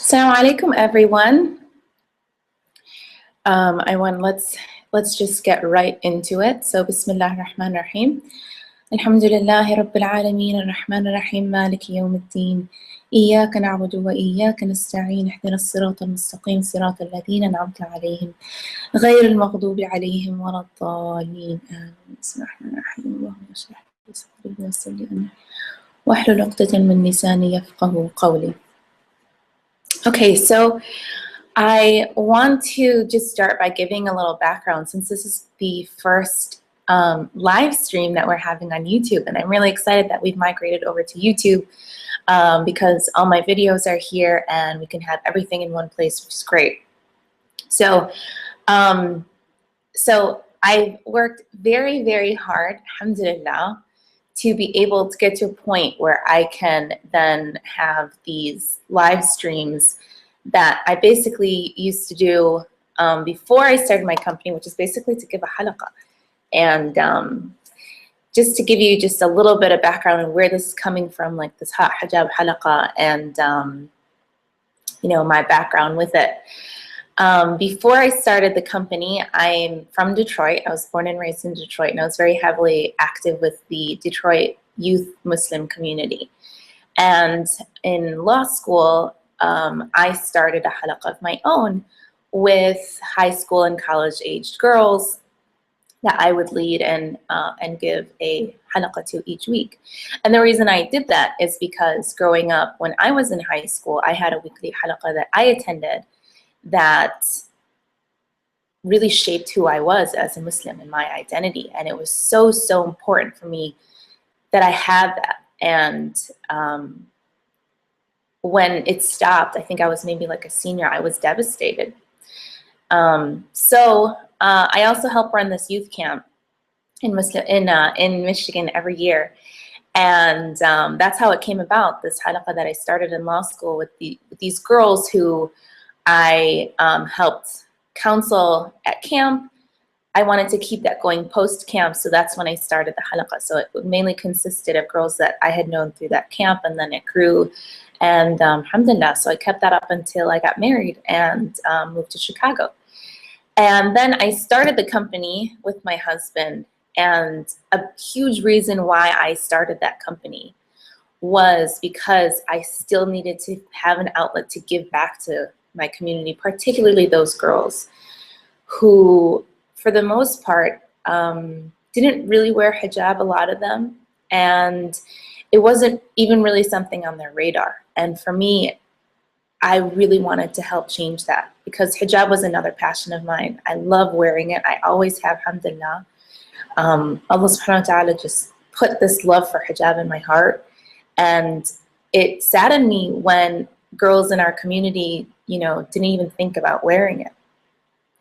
Assalamu alaikum, everyone. Let's just get right into it. So, Bismillah ar-Rahman ar-Rahim. Alhamdulillahi Rabbil Alameen ar-Rahman ar-Rahim Maliki Yawmiddin. Iyyaka na'budu wa iyyaka nasta'een. Ihdina as-sirata al-mustaqim, sirata alladhina an'amta alayhim, ghayri al-maghdubi alayhim wa lad-dallin. Bismillah ar-Rahman ar-Rahim. Allahumma shrah li sadri wa yassir li amri wahlul 'uqdatan min lisani yafqahu qawli. Okay, so I want to just start by giving a little background since this is the first live stream that we're having on YouTube, and I'm really excited that we've migrated over to YouTube because all my videos are here and we can have everything in one place, which is great. So, I've worked very, very hard, alhamdulillah, to be able to get to a point where I can then have these live streams that I basically used to do before I started my company, which is basically to give a halaqa. And just to give you just a little bit of background on where this is coming from, like this Haute Hijab halaqa and, my background with it. Before I started the company, I'm from Detroit. I was born and raised in Detroit, and I was very heavily active with the Detroit youth Muslim community. And in law school, I started a halaqa of my own with high school and college-aged girls that I would lead and give a halaqa to each week. And the reason I did that is because growing up, when I was in high school, I had a weekly halaqa that I attended that really shaped who I was as a Muslim and my identity. And it was so, so important for me that I had that. And when it stopped, I think I was maybe like a senior, I was devastated. I also help run this youth camp in Michigan every year. And that's how it came about, this halaqa that I started in law school with these girls who I helped counsel at camp. I wanted to keep that going post-camp, so that's when I started the halaqa. So it mainly consisted of girls that I had known through that camp, and then it grew. And alhamdulillah, so I kept that up until I got married and moved to Chicago. And then I started the company with my husband, and a huge reason why I started that company was because I still needed to have an outlet to give back to my community, particularly those girls who, for the most part, didn't really wear hijab, a lot of them, and it wasn't even really something on their radar. And for me, I really wanted to help change that because hijab was another passion of mine. I love wearing it. I always have, alhamdulillah. Allah subhanahu wa ta'ala just put this love for hijab in my heart, and it saddened me when girls in our community, didn't even think about wearing it,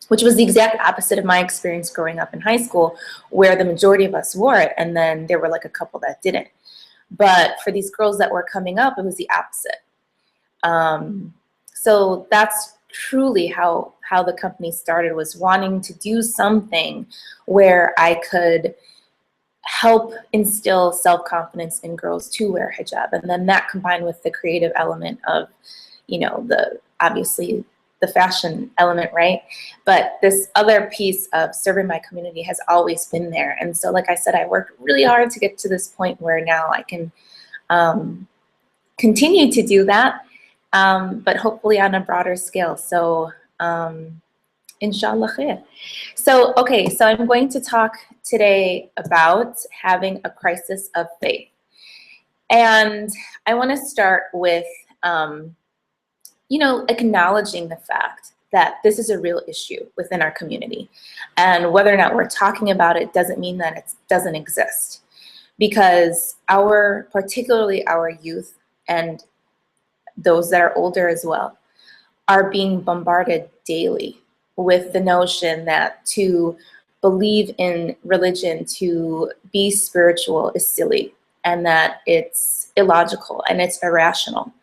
which was the exact opposite of my experience growing up in high school, where the majority of us wore it, and then there were like a couple that didn't. But for these girls that were coming up, it was the opposite. So that's truly how the company started, was wanting to do something where I could help instill self-confidence in girls to wear hijab. And then that combined with the creative element of, obviously the fashion element, right? But this other piece of serving my community has always been there. And so, like I said, I worked really hard to get to this point where now I can continue to do that, but hopefully on a broader scale. So, inshallah khair. So, okay, so I'm going to talk today about having a crisis of faith. And I want to start with acknowledging the fact that this is a real issue within our community. And whether or not we're talking about it doesn't mean that it doesn't exist. Because particularly our youth and those that are older as well, are being bombarded daily with the notion that to believe in religion, to be spiritual is silly, and that it's illogical and it's irrational.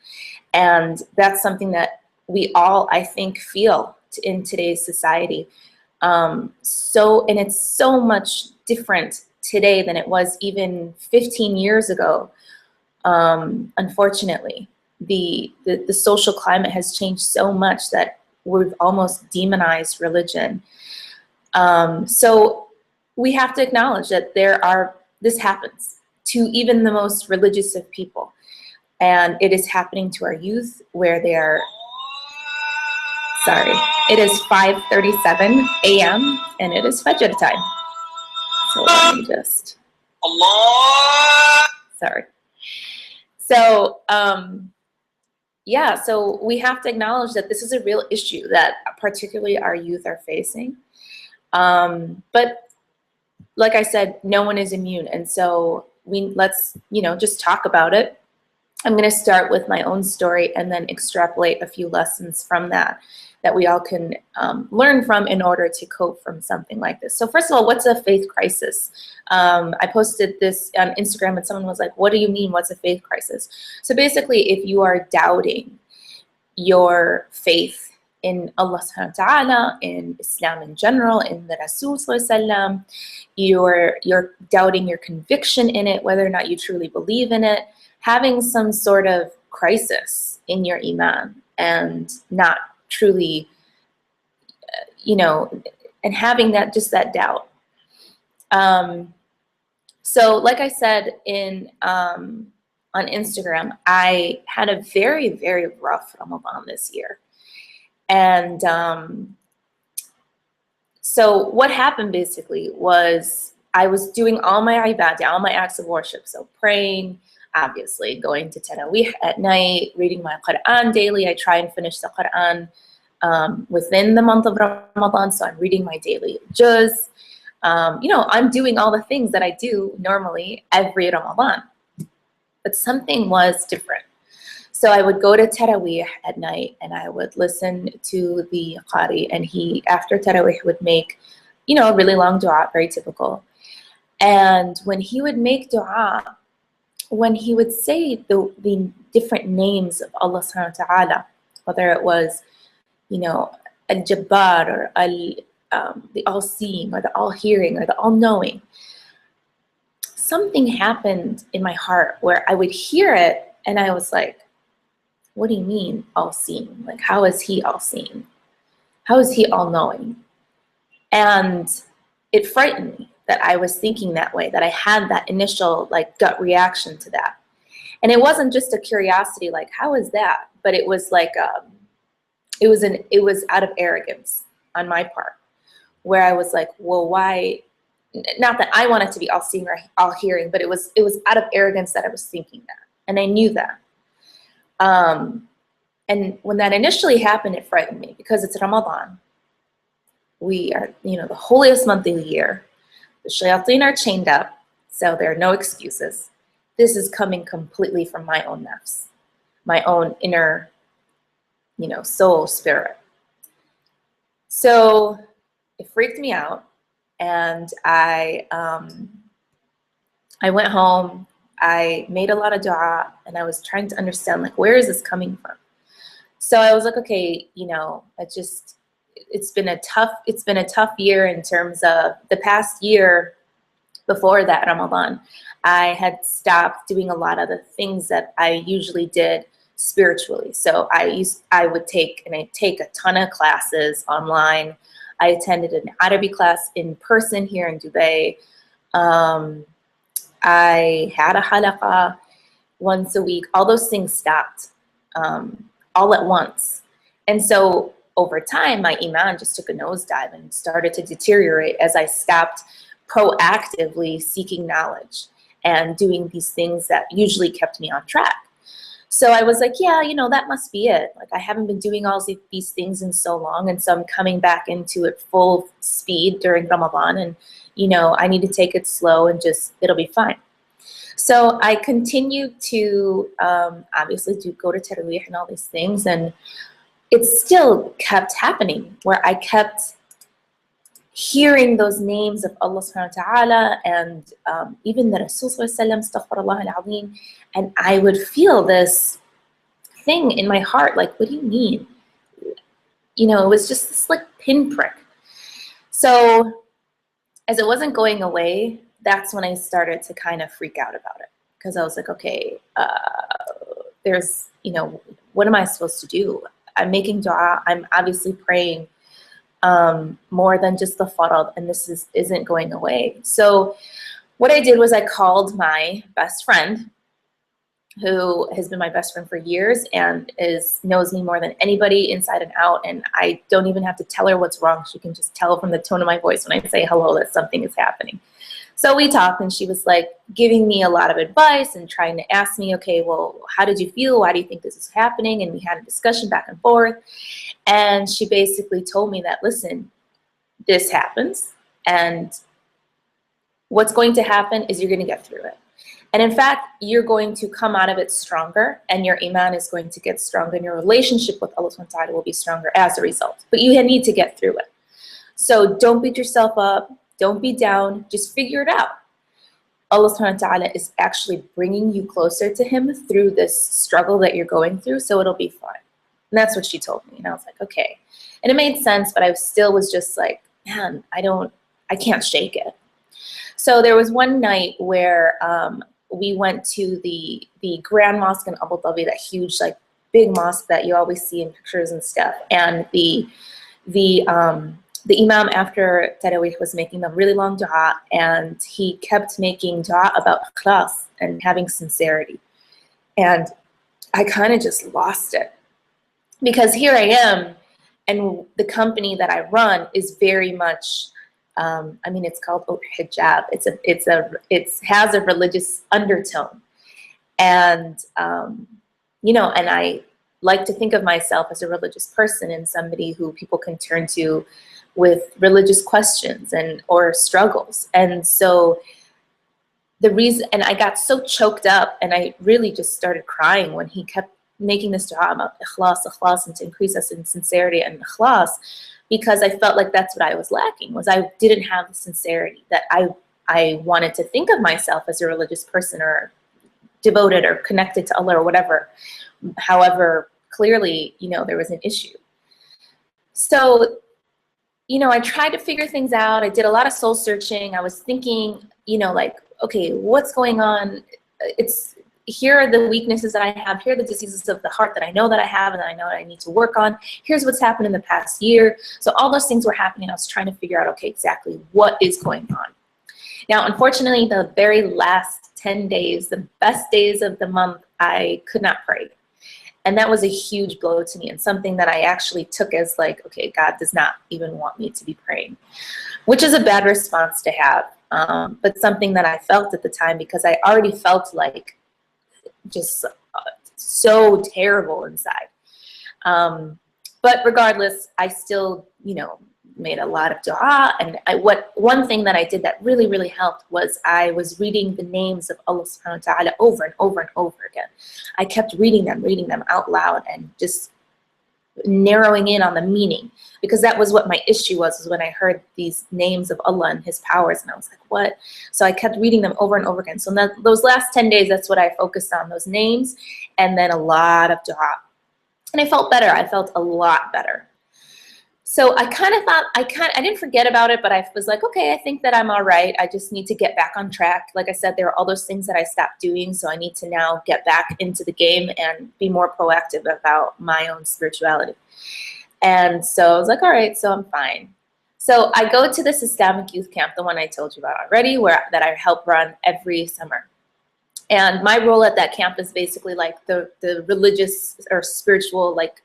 And that's something that we all, I think, feel in today's society. And it's so much different today than it was even 15 years ago, unfortunately. the social climate has changed so much that we've almost demonized religion. So we have to acknowledge that this happens to even the most religious of people. And it is happening to our youth where they are, sorry, it is 5:37 a.m. and it is Fajr time. So let me just, sorry. So, yeah, so we have to acknowledge that this is a real issue that particularly our youth are facing. But like I said, no one is immune. And so let's, just talk about it. I'm going to start with my own story and then extrapolate a few lessons from that we all can learn from in order to cope from something like this. So first of all, what's a faith crisis? I posted this on Instagram and someone was like, what do you mean, what's a faith crisis? So basically, if you are doubting your faith in Allah subhanahu wa ta'ala, in Islam in general, in the Rasul sallallahu alaihi wasallam, you're doubting your conviction in it, whether or not you truly believe in it, having some sort of crisis in your iman and not truly, and having that doubt. So like I said on Instagram, I had a very, very rough Ramadan this year. And so what happened basically was I was doing all my ibadah, all my acts of worship. So praying, obviously, going to Taraweeh at night, reading my Quran daily. I try and finish the Quran within the month of Ramadan, so I'm reading my daily juz. I'm doing all the things that I do normally every Ramadan. But something was different. So I would go to Taraweeh at night and I would listen to the Qari, and he, after Taraweeh, would make, a really long dua, very typical. And when he would make dua, when he would say the different names of Allah subhanahu wa ta'ala, whether it was, Al-Jabbar or the all-seeing or the all-hearing or the all-knowing, something happened in my heart where I would hear it and I was like, what do you mean all-seeing? Like, how is he all-seeing? How is he all-knowing? And it frightened me that I was thinking that way, that I had that initial gut reaction to that. And it wasn't just a curiosity, like, how is that? But it was like, it was out of arrogance on my part, where I was like, well, why? Not that I wanted to be all-seeing or all-hearing, but it was out of arrogance that I was thinking that, and I knew that. And when that initially happened, it frightened me because it's Ramadan. We are, the holiest month of the year. The shayateen are chained up, so there are no excuses. This is coming completely from my own nafs, my own inner, soul, spirit. So it freaked me out, and I went home. I made a lot of dua, and I was trying to understand, where is this coming from? So I was like, okay, it's been a tough year in terms of the past year. Before that Ramadan, I had stopped doing a lot of the things that I usually did spiritually. So I would take a ton of classes online. I attended an Arabic class in person here in Dubai. I had a Halaqa once a week. All those things stopped all at once. And so over time, my iman just took a nosedive and started to deteriorate as I stopped proactively seeking knowledge and doing these things that usually kept me on track. So I was like, yeah, that must be it. I haven't been doing all these things in so long, and so I'm coming back into it full speed during Ramadan, and I need to take it slow and it'll be fine. So I continued to obviously go to Taraweeh and all these things, and it still kept happening where I kept hearing those names of Allah subhanahu wa ta'ala and even the Rasul sallallahu alaihi wasallam, astaghfirullah al-azim, and I would feel this thing in my heart, what do you mean? It was just this pinprick. So as it wasn't going away, that's when I started to kind of freak out about it, because I was like, okay, there's what am I supposed to do? I'm making dua. I'm obviously praying more than just the farad, and this isn't going away. So what I did was I called my best friend, who has been my best friend for years and knows me more than anybody inside and out. And I don't even have to tell her what's wrong. She can just tell from the tone of my voice when I say hello that something is happening. So we talked, and she was like giving me a lot of advice and trying to ask me, okay, well, how did you feel? Why do you think this is happening? And we had a discussion back and forth. And she basically told me that, listen, this happens, and what's going to happen is you're going to get through it. And in fact, you're going to come out of it stronger, and your iman is going to get stronger, and your relationship with Allah subhanahu wa ta'ala will be stronger as a result. But you need to get through it. So don't beat yourself up. Don't be down. Just figure it out. Allah subhanahu wa ta'ala is actually bringing you closer to Him through this struggle that you're going through, so it'll be fine. And that's what she told me. And I was like, okay. And it made sense, but I still was just like, man, I can't shake it. So there was one night where we went to the Grand Mosque in Abu Dhabi, that huge, like, big mosque that you always see in pictures and stuff. And the imam after Tarawih was making a really long dua, and he kept making dua about ikhlas and having sincerity. And I kind of just lost it, because here I am, and the company that I run is very much, it's called Haute Hijab. It has a religious undertone, and and I like to think of myself as a religious person and somebody who people can turn to with religious questions or struggles. And so and I got so choked up, and I really just started crying when he kept making this dua about ikhlas, and to increase us in sincerity and ikhlas, because I felt like that's what I was lacking, was I didn't have the sincerity that I wanted to think of myself as a religious person, or devoted, or connected to Allah, or whatever. However, clearly, there was an issue. So, I tried to figure things out. I did a lot of soul searching. I was thinking, like, okay, what's going on? Here are the weaknesses that I have. Here are the diseases of the heart that I know that I have, and that I know that I need to work on. Here's what's happened in the past year. So all those things were happening. I was trying to figure out, okay, exactly what is going on. Now, unfortunately, the very last 10 days, the best days of the month, I could not pray. And that was a huge blow to me, and something that I actually took as like, okay, God does not even want me to be praying, which is a bad response to have, but something that I felt at the time, because I already felt like just so terrible inside. But regardless, I still, made a lot of dua. And one thing that I did that really, really helped was I was reading the names of Allah subhanahu wa ta'ala over and over and over again. I kept reading them out loud, and just narrowing in on the meaning, because that was what my issue was when I heard these names of Allah and His powers, and I was like, what? So I kept reading them over and over again. So those last 10 days, that's what I focused on, those names, and then a lot of dua. And I felt better. I felt a lot better. So I kind of thought, I didn't forget about it, but I was like, okay, I think that I'm all right. I just need to get back on track. Like I said, there are all those things that I stopped doing, so I need to now get back into the game and be more proactive about my own spirituality. And so I was like, all right, so I'm fine. So I go to this Islamic youth camp, the one I told you about already, that I help run every summer. And my role at that camp is basically like the religious or spiritual, like,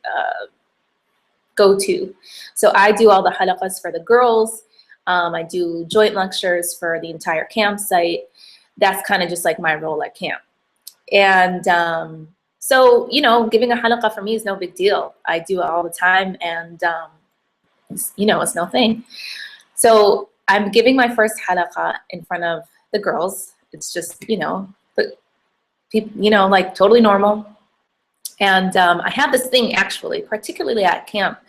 go-to. So I do all the halaqas for the girls. I do joint lectures for the entire campsite. That's kind of just like my role at camp. And so, giving a halaqa for me is no big deal. I do it all the time, and it's no thing. So I'm giving my first halaqa in front of the girls. It's just, people, like totally normal. And I have this thing, actually, particularly at camp,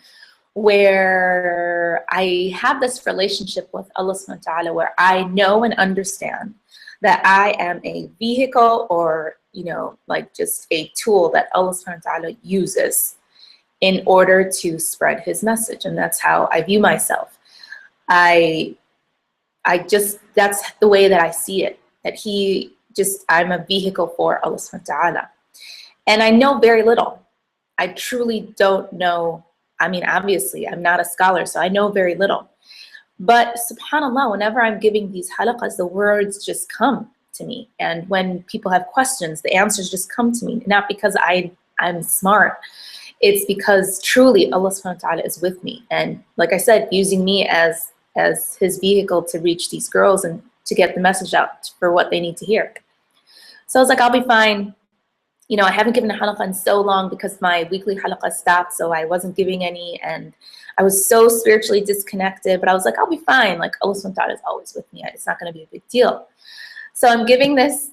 where I have this relationship with Allah subhanahu wa ta'ala, where I know and understand that I am a vehicle, or, like just a tool that Allah subhanahu wa ta'ala uses in order to spread His message. And that's how I view myself. That's the way that I see it, that I'm a vehicle for Allah subhanahu wa ta'ala. And I know very little. I truly don't know. I mean, obviously, I'm not a scholar, so I know very little. But subhanAllah, whenever I'm giving these halaqas, the words just come to me. And when people have questions, the answers just come to me. Not because I'm smart. It's because truly Allah subhanahu wa ta'ala is with me. And like I said, using me as his vehicle to reach these girls and to get the message out for what they need to hear. So I was like, I'll be fine. You know, I haven't given a halaqa in so long because my weekly halaqa stopped, so I wasn't giving any, and I was so spiritually disconnected, but I was like, I'll be fine. Like, Allah subhanahu wa ta'ala is always with me. It's not going to be a big deal. So I'm giving this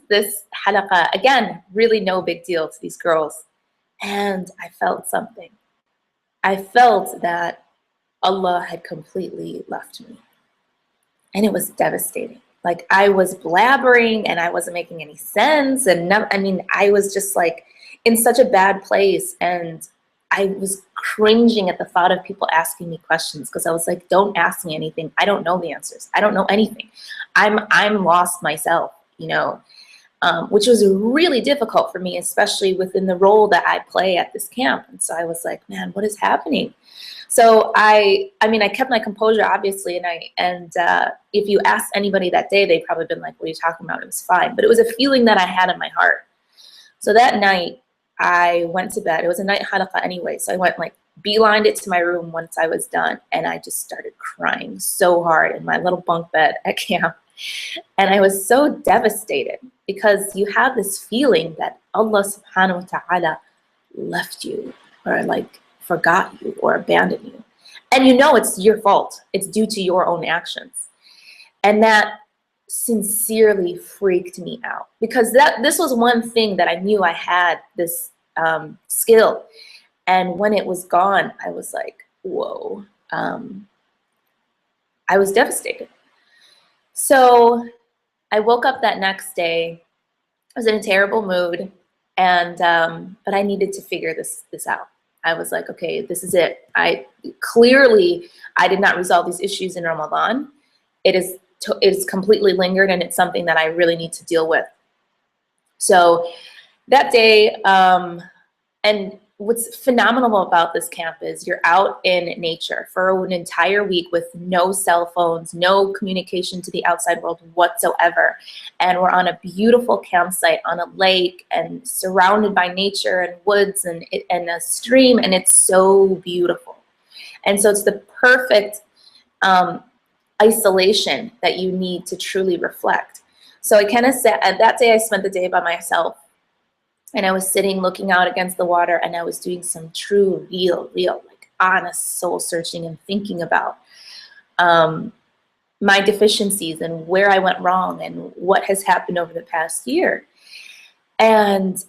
halaqa, again, really no big deal to these girls. And I felt something. I felt that Allah had completely left me. And it was devastating. Like, I was blabbering and I wasn't making any sense. And I mean, I was just like in such a bad place. And I was cringing at the thought of people asking me questions, because I was like, don't ask me anything. I don't know the answers. I don't know anything. I'm lost myself, you know, which was really difficult for me, especially within the role that I play at this camp. And so I was like, man, what is happening? So I mean, I kept my composure, obviously, and if you asked anybody that day, they'd probably been like, what are you talking about? It was fine. But it was a feeling that I had in my heart. So that night, I went to bed. It was a night halaqa anyway, so I went like beelined it to my room once I was done, and I just started crying so hard in my little bunk bed at camp. And I was so devastated, because you have this feeling that Allah subhanahu wa ta'ala left you, or like forgot you, or abandoned you. And you know it's your fault. It's due to your own actions. And that sincerely freaked me out, because this was one thing that I knew I had this skill. And when it was gone, I was like, whoa. I was devastated. So I woke up that next day. I was in a terrible mood, and but I needed to figure this out. I was like, okay, this is it. I did not resolve these issues in Ramadan. It is completely lingered, and it's something that I really need to deal with. So that day, and what's phenomenal about this camp is you're out in nature for an entire week with no cell phones, no communication to the outside world whatsoever. And we're on a beautiful campsite on a lake and surrounded by nature and woods and a stream, and it's so beautiful. And so it's the perfect isolation that you need to truly reflect. So I kind of said, that day I spent the day by myself. And I was sitting looking out against the water, and I was doing some true, real, like honest soul searching and thinking about my deficiencies and where I went wrong and what has happened over the past year. And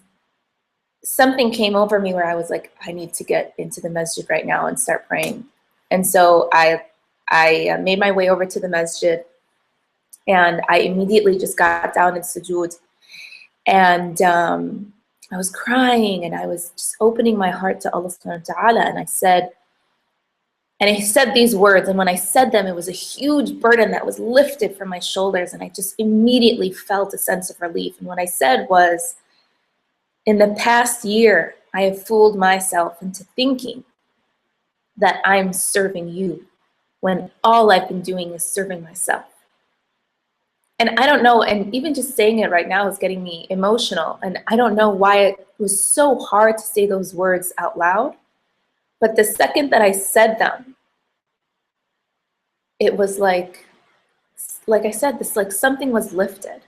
something came over me where I was like, I need to get into the masjid right now and start praying. And so I made my way over to the masjid, and I immediately just got down in sujood. And I was crying, and I was just opening my heart to Allah subhanahu wa ta'ala, and I said these words, and when I said them, it was a huge burden that was lifted from my shoulders, and I just immediately felt a sense of relief. And what I said was, in the past year, I have fooled myself into thinking that I'm serving you, when all I've been doing is serving myself. And I don't know, and even just saying it right now is getting me emotional. And I don't know why it was so hard to say those words out loud. But the second that I said them, it was like I said, this like something was lifted.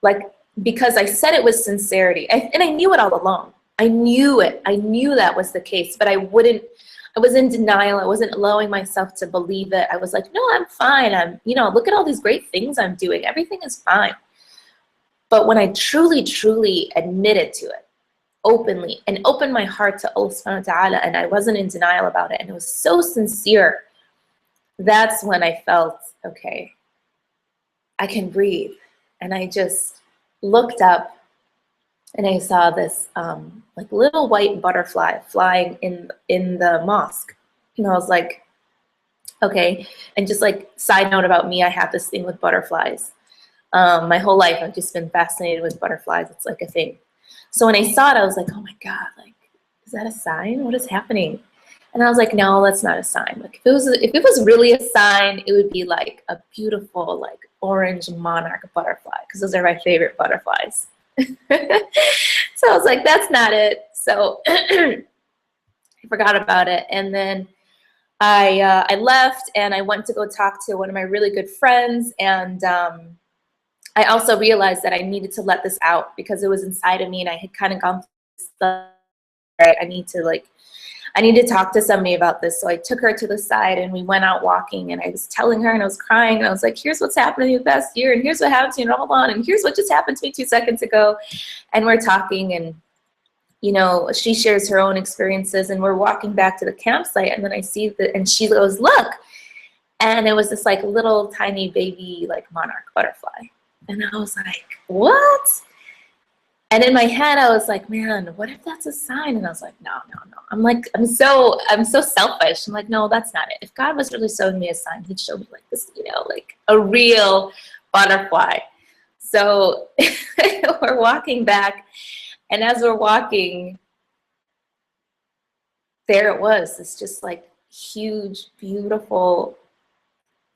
Like, because I said it with sincerity. And I knew it all along. I knew it. I knew that was the case, but I was in denial. I wasn't allowing myself to believe it. I was like, no, I'm fine. Look at all these great things I'm doing. Everything is fine. But when I truly, truly admitted to it openly and opened my heart to Allah subhanahu wa ta'ala, and I wasn't in denial about it, and it was so sincere, that's when I felt, okay, I can breathe. And I just looked up, and I saw this like little white butterfly flying in the mosque. And I was like, okay. And just like side note about me, I have this thing with butterflies. My whole life I've just been fascinated with butterflies. It's like a thing. So when I saw it, I was like, oh my God, like, is that a sign? What is happening? And I was like, no, that's not a sign. Like, if it was really a sign, it would be like a beautiful, like, orange monarch butterfly, because those are my favorite butterflies. So I was like, that's not it. So I forgot about it. And then I left and I went to go talk to one of my really good friends. And I also realized that I needed to let this out because it was inside of me, and I had kind of gone through stuff. Right? I need to talk to somebody about this. So I took her to the side and we went out walking, and I was telling her and I was crying and I was like, here's what's happened to me the past year, and here's what happened to me, and hold on, and here's what just happened to me 2 seconds ago. And we're talking, and you know, she shares her own experiences, and we're walking back to the campsite, and then I see that, and she goes, look. And it was this like little tiny baby like monarch butterfly. And I was like, what? And in my head, I was like, man, what if that's a sign? And I was like, no. I'm so selfish. I'm like, no, that's not it. If God was really showing me a sign, he'd show me like this, you know, like a real butterfly. So we're walking back, and as we're walking, there it was, this just like huge, beautiful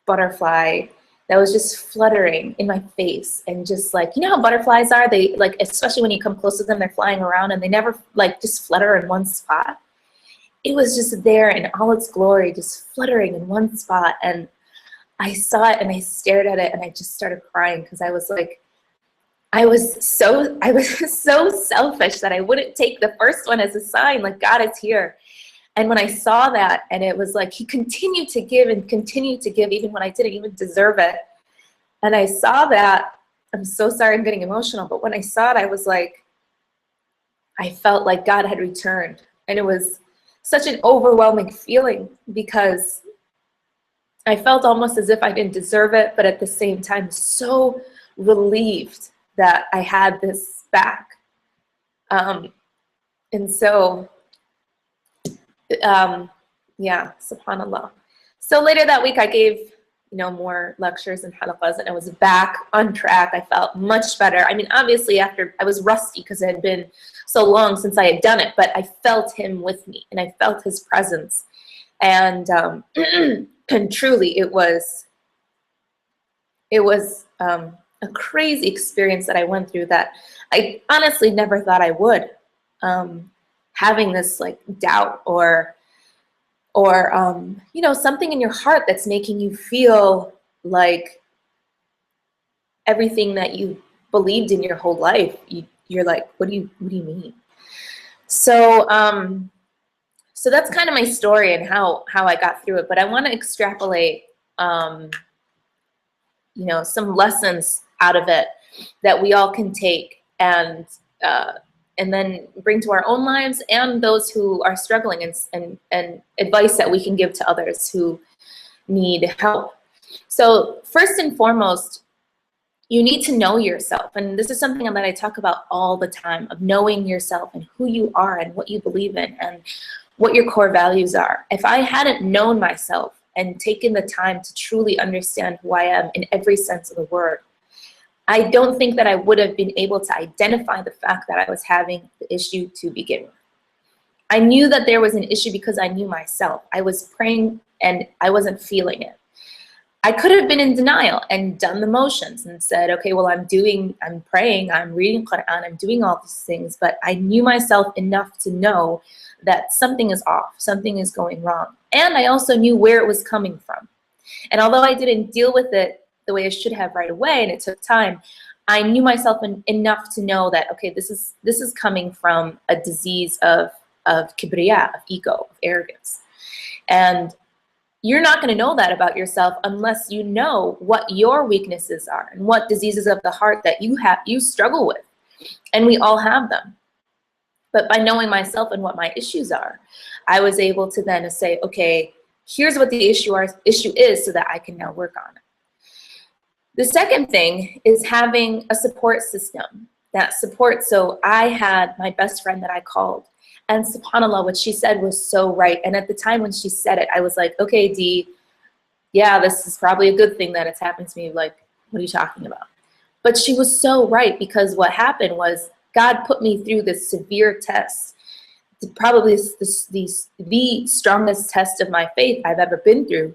butterfly that was just fluttering in my face. And just like, you know how butterflies are, they like, especially when you come close to them, they're flying around and they never like just flutter in one spot. It was just there in all its glory, just fluttering in one spot. And I saw it and I stared at it and I just started crying, because I was like, I was so selfish that I wouldn't take the first one as a sign, like God is here. And when I saw that, and it was like he continued to give and continued to give even when I didn't even deserve it. And I saw that, I'm so sorry I'm getting emotional, but when I saw it, I was like, I felt like God had returned. And it was such an overwhelming feeling, because I felt almost as if I didn't deserve it, but at the same time, so relieved that I had this back. And so, yeah, subhanAllah. So later that week, I gave, you know, more lectures and halaqas, and I was back on track. I felt much better. I mean, obviously after, I was rusty because it had been so long since I had done it, but I felt him with me and I felt his presence. And, and truly it was a crazy experience that I went through that I honestly never thought I would. Having this like doubt or you know, something in your heart that's making you feel like everything that you believed in your whole life, you're like, what do you mean? So so that's kind of my story and how I got through it. But I want to extrapolate you know, some lessons out of it that we all can take and then bring to our own lives and those who are struggling, and advice that we can give to others who need help. So first and foremost, you need to know yourself. And this is something that I talk about all the time, of knowing yourself and who you are and what you believe in and what your core values are. If I hadn't known myself and taken the time to truly understand who I am in every sense of the word, I don't think that I would have been able to identify the fact that I was having the issue to begin with. I knew that there was an issue because I knew myself. I was praying and I wasn't feeling it. I could have been in denial and done the motions and said, okay, well, I'm praying, I'm reading Quran, I'm doing all these things, but I knew myself enough to know that something is off, something is going wrong. And I also knew where it was coming from. And although I didn't deal with it the way I should have right away, and it took time, I knew myself enough to know that, okay, this is coming from a disease of kibriya, of ego, of arrogance. And you're not going to know that about yourself unless you know what your weaknesses are and what diseases of the heart that you struggle with. And we all have them. But by knowing myself and what my issues are, I was able to then say, okay, here's what the issue is so that I can now work on it. The second thing is having a support system. That support, so I had my best friend that I called, and subhanAllah, what she said was so right. And at the time when she said it, I was like, okay, Dee, yeah, this is probably a good thing that it's happened to me. Like, what are you talking about? But she was so right, because what happened was God put me through this severe test, probably the strongest test of my faith I've ever been through.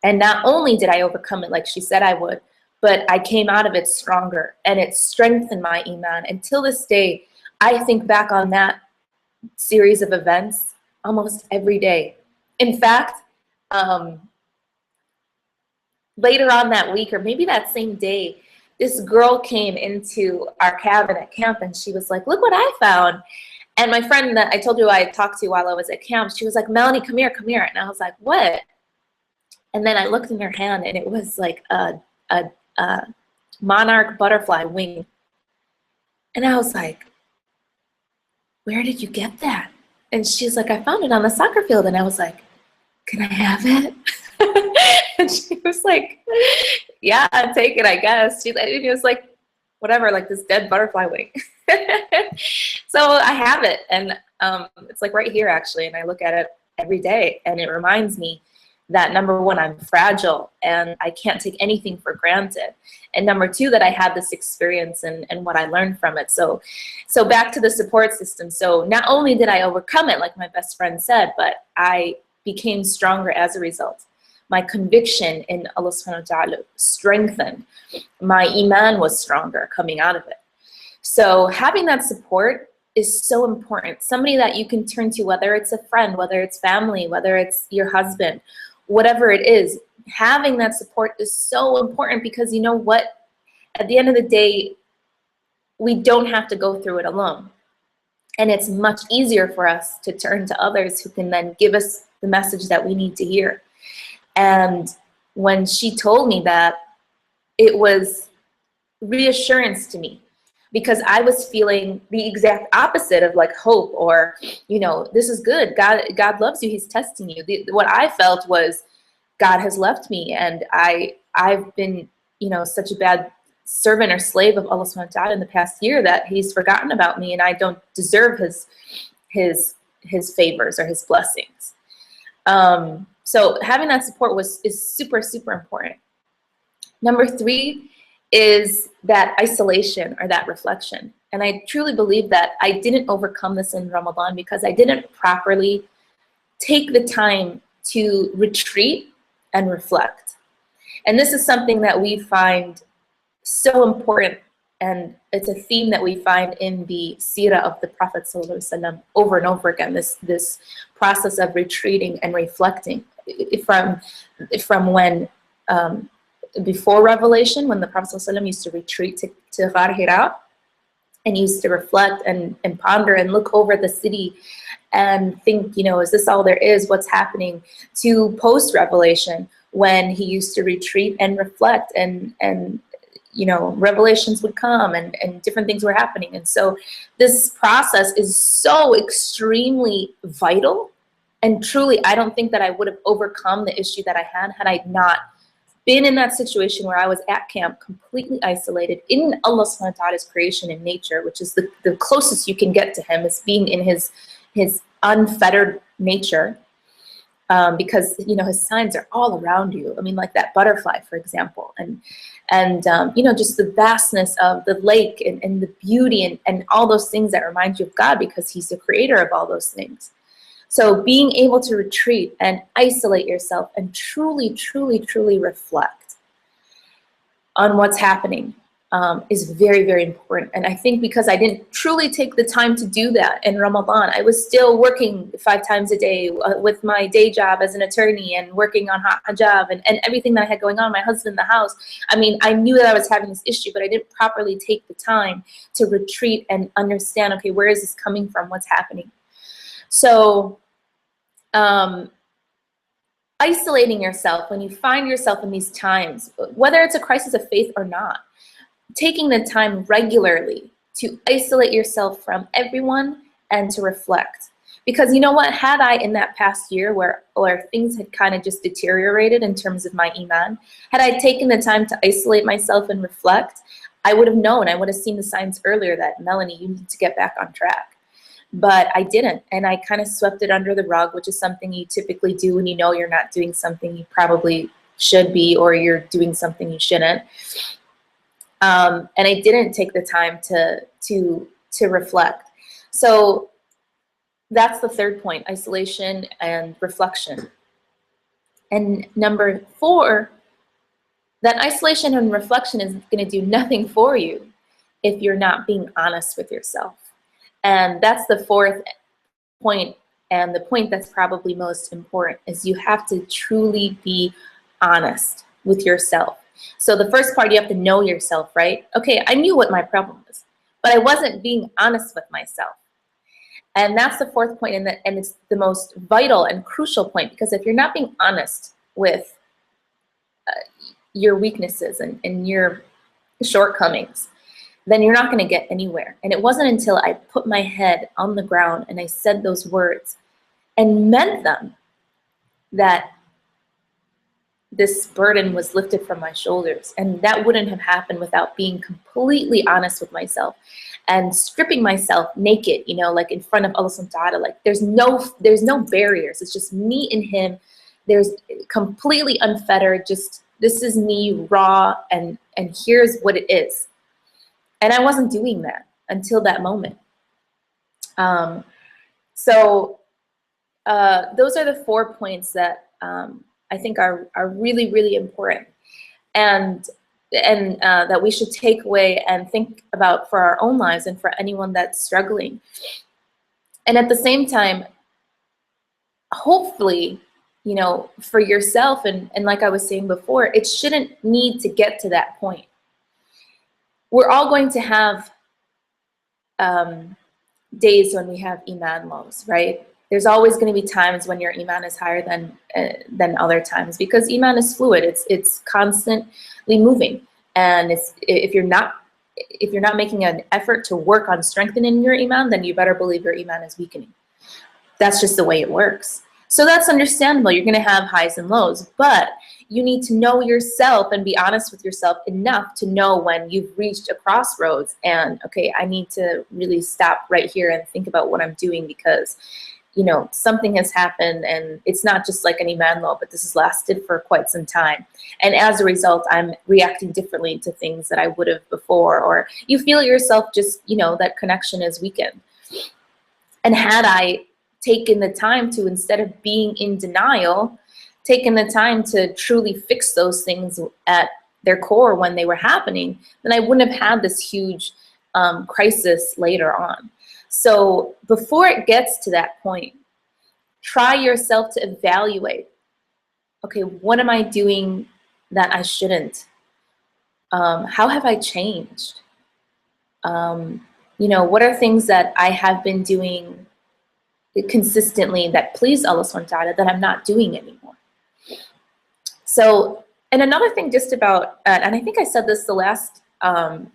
And not only did I overcome it like she said I would, but I came out of it stronger, and it strengthened my iman. Until this day, I think back on that series of events almost every day. In fact, later on that week, or maybe that same day, this girl came into our cabin at camp, and she was like, look what I found. And my friend that I told you I talked to while I was at camp, she was like, Melanie, come here, come here. And I was like, what? And then I looked in her hand, and it was like a monarch butterfly wing. And I was like, where did you get that? And she's like, I found it on the soccer field. And I was like, can I have it? And she was like, yeah, take it, I guess. It was like, whatever, like this dead butterfly wing. So I have it, and it's like right here actually, and I look at it every day, and it reminds me that number one, I'm fragile and I can't take anything for granted, and number two, that I had this experience and what I learned from it. So back to the support system. So not only did I overcome it, like my best friend said, but I became stronger as a result. My conviction in Allah subhanahu wa ta'ala strengthened. My iman was stronger coming out of it. So having that support is so important. Somebody that you can turn to, whether it's a friend, whether it's family, whether it's your husband, whatever it is, having that support is so important, because you know what? At the end of the day, we don't have to go through it alone. And it's much easier for us to turn to others who can then give us the message that we need to hear. And when she told me that, it was reassurance to me, because I was feeling the exact opposite of like hope, or, you know, this is good. God loves you. He's testing you. What I felt was God has left me, and I've been, you know, such a bad servant or slave of Allah subhanahu wa ta'ala in the past year that he's forgotten about me, and I don't deserve his favors or his blessings. So having that support is super, super important. Number three is that isolation or that reflection. And I truly believe that I didn't overcome this in Ramadan because I didn't properly take the time to retreat and reflect. And this is something that we find so important, and it's a theme that we find in the seerah of the Prophet ﷺ over and over again, this process of retreating and reflecting from when before revelation, when the Prophet ﷺ used to retreat to Ghar Hira and used to reflect and ponder and look over the city and think, you know, is this all there is? What's happening? To post-revelation, when he used to retreat and reflect, and you know, revelations would come and different things were happening. And so this process is so extremely vital. And truly, I don't think that I would have overcome the issue that I had I not been in that situation where I was at camp, completely isolated in Allah subhanahu wa ta'ala's creation in nature, which is the closest you can get to him, is being in his unfettered nature. Because, you know, his signs are all around you. I mean, like that butterfly, for example, and you know, just the vastness of the lake and the beauty and all those things that remind you of God, because he's the creator of all those things. So being able to retreat and isolate yourself and truly, truly, truly reflect on what's happening is very, very important. And I think because I didn't truly take the time to do that in Ramadan, I was still working 5 times a day with my day job as an attorney and working on Haute Hijab and everything that I had going on, my husband in the house. I mean, I knew that I was having this issue, but I didn't properly take the time to retreat and understand, okay, where is this coming from? What's happening? So isolating yourself when you find yourself in these times, whether it's a crisis of faith or not, taking the time regularly to isolate yourself from everyone and to reflect. Because you know what, had I in that past year where things had kind of just deteriorated in terms of my iman, had I taken the time to isolate myself and reflect, I would have known, I would have seen the signs earlier that, Melanie, you need to get back on track. But I didn't, and I kind of swept it under the rug, which is something you typically do when you know you're not doing something you probably should be, or you're doing something you shouldn't. And I didn't take the time to to reflect. So that's the third point, isolation and reflection. And number 4, that isolation and reflection is going to do nothing for you if you're not being honest with yourself. And that's the 4th point, and the point that's probably most important is you have to truly be honest with yourself. So the first part, you have to know yourself, right? Okay, I knew what my problem was, but I wasn't being honest with myself. And that's the 4th point, and it's the most vital and crucial point, because if you're not being honest with your weaknesses and your shortcomings, then you're not going to get anywhere. And it wasn't until I put my head on the ground and I said those words and meant them that this burden was lifted from my shoulders. And that wouldn't have happened without being completely honest with myself and stripping myself naked, you know, like in front of Allah subhanahu wa ta'ala. Like there's no barriers. It's just me and him. There's completely unfettered, just this is me raw, and here's what it is. And I wasn't doing that until that moment. So those are the 4 points that I think are really, really important, and that we should take away and think about for our own lives and for anyone that's struggling. And at the same time, hopefully, you know, for yourself, and like I was saying before, it shouldn't need to get to that point. We're all going to have days when we have iman lows, right? There's always going to be times when your iman is higher than other times, because iman is fluid. It's constantly moving, and if you're not making an effort to work on strengthening your iman, then you better believe your iman is weakening. That's just the way it works. So that's understandable. You're going to have highs and lows, but you need to know yourself and be honest with yourself enough to know when you've reached a crossroads and, okay, I need to really stop right here and think about what I'm doing, because, you know, something has happened, and it's not just like an iman low, but this has lasted for quite some time. And as a result, I'm reacting differently to things that I would have before, or you feel yourself just, you know, that connection is weakened. And had I taken the time to, instead of being in denial, taken the time to truly fix those things at their core when they were happening, then I wouldn't have had this huge crisis later on. So before it gets to that point, try yourself to evaluate, okay, what am I doing that I shouldn't? How have I changed? You know, what are things that I have been doing consistently that please Allah subhanahu wa ta'ala that I'm not doing anymore? So, and another thing just about, and I think I said this the last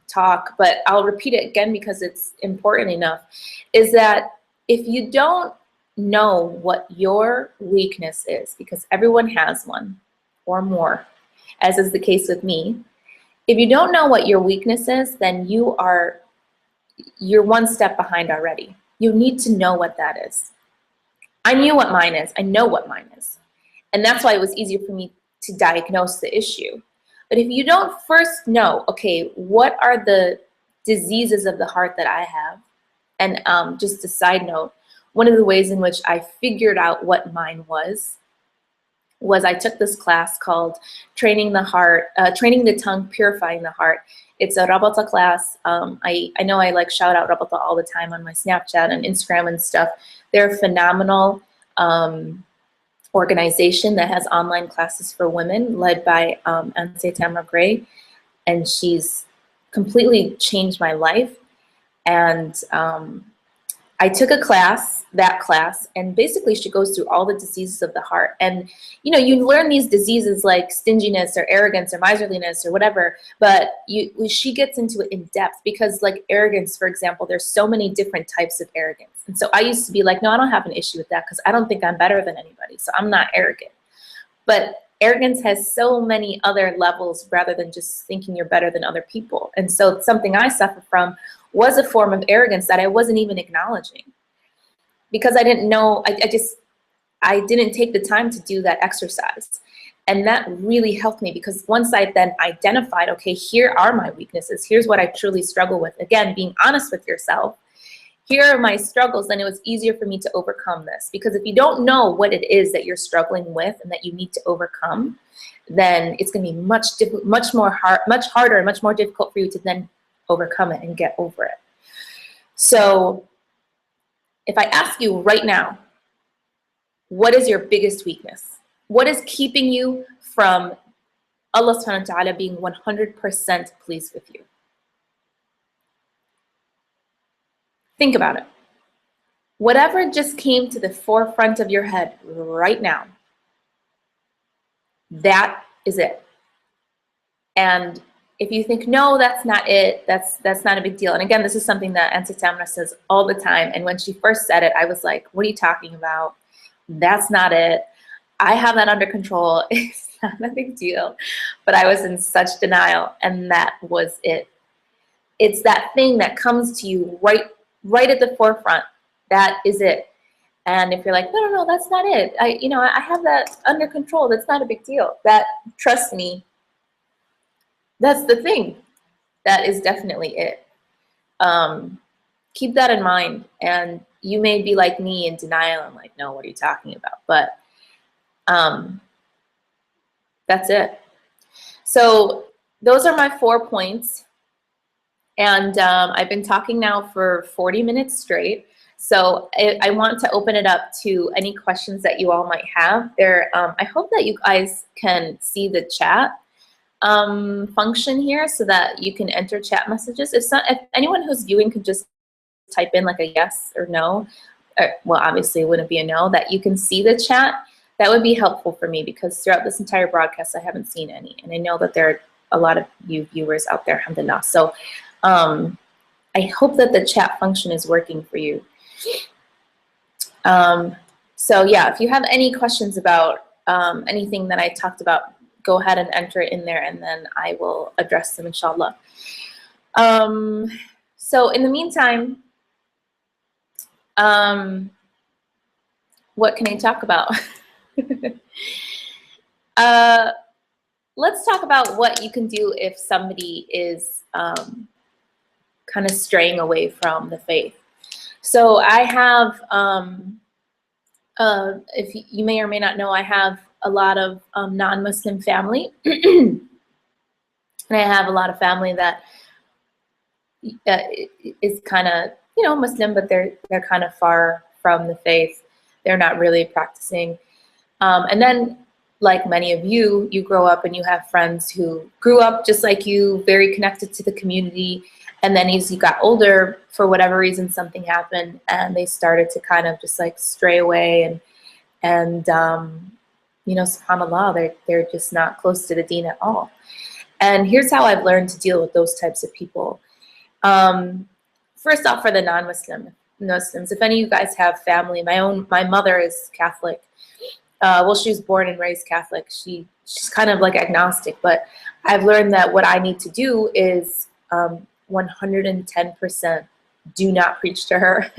talk, but I'll repeat it again because it's important enough, is that if you don't know what your weakness is, because everyone has one or more, as is the case with me, if you don't know what your weakness is, then you're 1 step behind already. You need to know what that is. I knew what mine is. I know what mine is. And that's why it was easier for me to diagnose the issue. But if you don't first know, okay, what are the diseases of the heart that I have? And just a side note, one of the ways in which I figured out what mine was I took this class called Training the Tongue, Purifying the Heart. It's a Rabata class. I know I like shout out Rabata all the time on my Snapchat and Instagram and stuff. They're a phenomenal organization that has online classes for women led by Anse Tamra Gray. And she's completely changed my life. And I took that class, and basically she goes through all the diseases of the heart. And, you know, you learn these diseases like stinginess or arrogance or miserliness or whatever, but she gets into it in depth, because like arrogance, for example, there's so many different types of arrogance. And so I used to be like, no, I don't have an issue with that because I don't think I'm better than anybody, so I'm not arrogant. But arrogance has so many other levels rather than just thinking you're better than other people. And so something I suffer from was a form of arrogance that I wasn't even acknowledging, because I didn't know, I didn't take the time to do that exercise. And that really helped me, because once I then identified, okay, here are my weaknesses, here's what I truly struggle with, again, being honest with yourself, here are my struggles, then it was easier for me to overcome this. Because if you don't know what it is that you're struggling with and that you need to overcome, then it's going to be much harder and much more difficult for you to then overcome it and get over it. So if I ask you right now, what is your biggest weakness? What is keeping you from Allah subhanahu wa ta'ala being 100% pleased with you? Think about it. Whatever just came to the forefront of your head right now, that is it. And if you think, no, that's not it, that's not a big deal. And again, this is something that Auntie Tamra says all the time. And when she first said it, I was like, what are you talking about? That's not it. I have that under control. It's not a big deal. But I was in such denial, and that was it. It's that thing that comes to you right at the forefront. That is it. And if you're like, no, that's not it. I have that under control. That's not a big deal. That, trust me, that's the thing. That is definitely it. Keep that in mind. And you may be like me in denial and like, no, what are you talking about? But that's it. So those are my 4 points. And I've been talking now for 40 minutes straight. So I want to open it up to any questions that you all might have. I hope that you guys can see the chat function here so that you can enter chat messages. If anyone who's viewing could just type in like a yes or no, well, obviously it wouldn't be a no, that you can see the chat, that would be helpful for me, because throughout this entire broadcast I haven't seen any, and I know that there are a lot of you viewers out there, alhamdulillah. So I hope that the chat function is working for you. So yeah, if you have any questions about anything that I talked about, go ahead and enter it in there, and then I will address them, inshallah. So in the meantime, what can I talk about? Let's talk about what you can do if somebody is kind of straying away from the faith. So I have, if you may or may not know, I have a lot of non-Muslim family. And I have a lot of family that is kind of, Muslim, but they're kind of far from the faith. They're not really practicing. And then, like many of you, you grow up and you have friends who grew up just like you, very connected to the community. And then as you got older, for whatever reason, something happened and they started to kind of just like stray away. And subhanAllah, they're just not close to the deen at all. And here's how I've learned to deal with those types of people. First off, for the non-Muslims, if any of you guys have family, my mother is Catholic. Well, she was born and raised Catholic. She's kind of like agnostic, but I've learned that what I need to do is 110% do not preach to her.